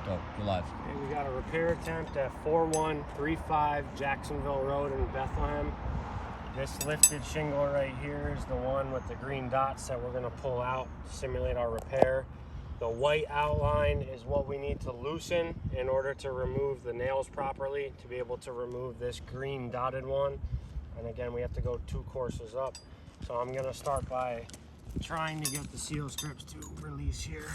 Go. You're live. Okay, we got a repair attempt at 4135 Jacksonville Road in Bethlehem. This lifted shingle right here is the one with the green dots that we're going to pull out to simulate our repair. The white outline is what we need to loosen in order to remove the nails properly, to be able to remove this green dotted one. And again, we have to go 2 courses up. So I'm going to start by trying to get the seal strips to release here.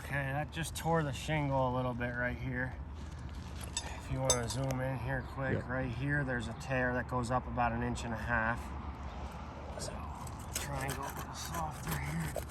Okay, that just tore the shingle a little bit right here. If you want to zoom in here quick, Yep. Right here, there's a tear that goes up about 1.5 inches. So, try and go a little softer here.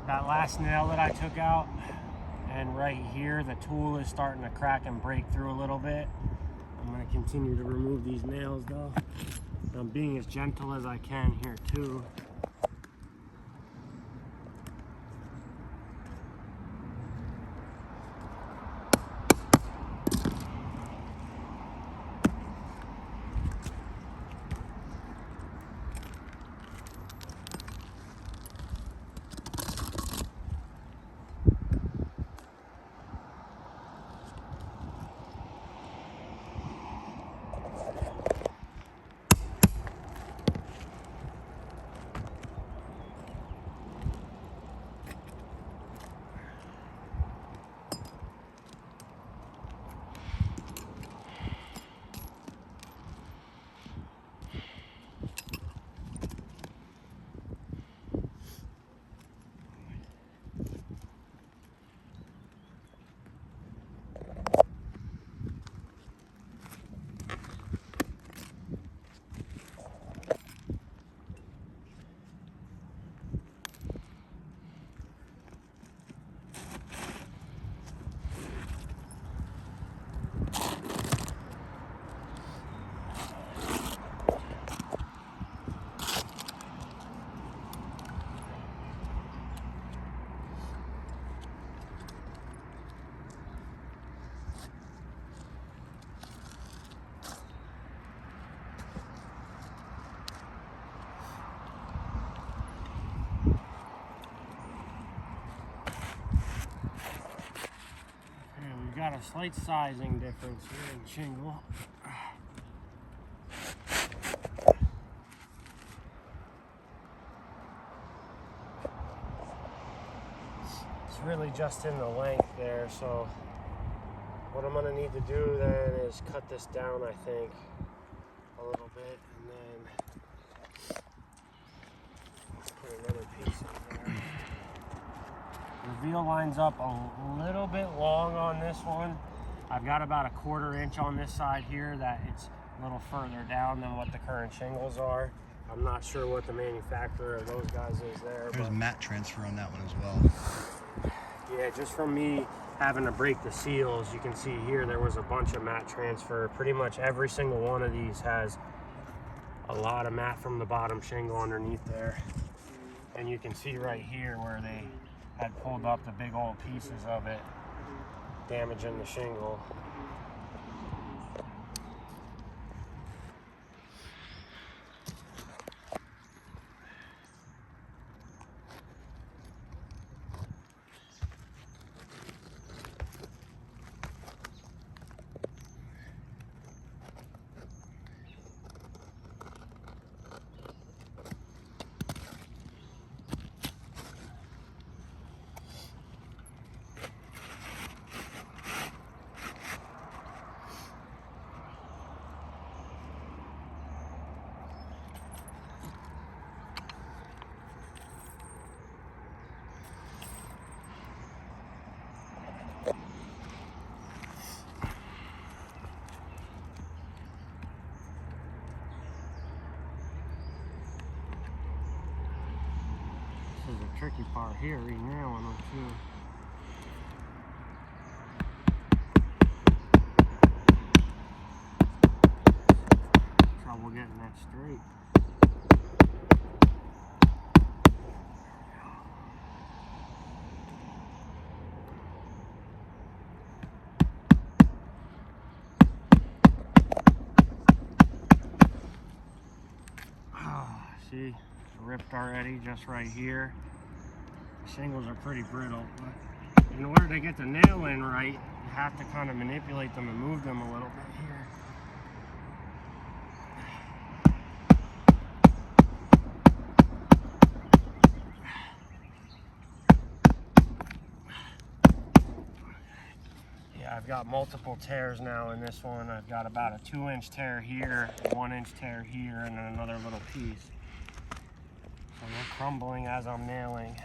That last nail that I took out, and right here the tool is starting to crack and break through a little bit. I'm going to continue to remove these nails though. I'm being as gentle as I can here too. a slight sizing difference here in shingle. It's really just in the length there, so what I'm gonna need to do then is cut this down, I think, a little bit, and then put another piece in there. The veal lines up a little bit long on this one. I've got about a 1/4 inch on this side here that it's a little further down than what the current shingles are. I'm not sure what the manufacturer of those guys is there. There's mat transfer on that one as well. Yeah, just from me having to break the seals, you can see here there was a bunch of mat transfer. Pretty much every single one of these has a lot of mat from the bottom shingle underneath there. And you can see right here where they had pulled up the big old pieces of it, damaging the shingle. This is the tricky part here, renailing them too. Trouble getting that straight. See, ripped already just right here. The shingles are pretty brittle, but in order to get the nail in right, you have to kind of manipulate them and move them a little bit here. Yeah, I've got multiple tears now in this one. I've got about a 2-inch tear here, a 1-inch tear here, and then another little piece. So they're crumbling as I'm nailing.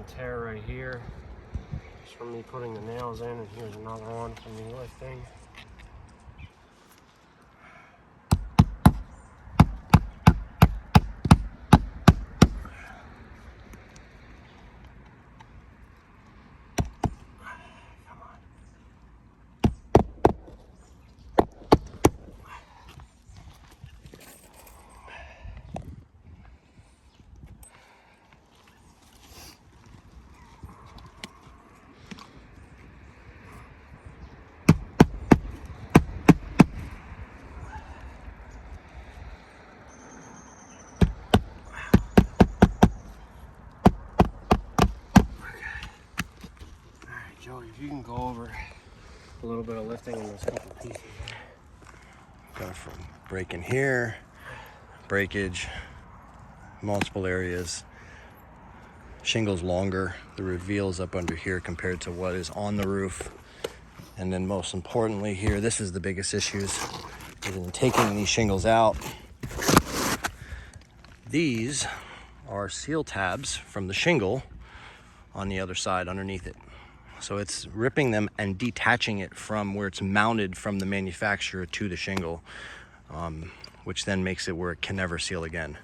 one tear right here, just from me putting the nails in, and here's another one from me lifting. Joey, if you can go over a little bit of lifting in those couple pieces. Got from breaking here, breakage, multiple areas. Shingles longer. The reveal's up under here compared to what is on the roof. And then most importantly here, this is the biggest issues, is in taking these shingles out. These are seal tabs from the shingle on the other side underneath it. So it's ripping them and detaching it from where it's mounted from the manufacturer to the shingle, which then makes it where it can never seal again.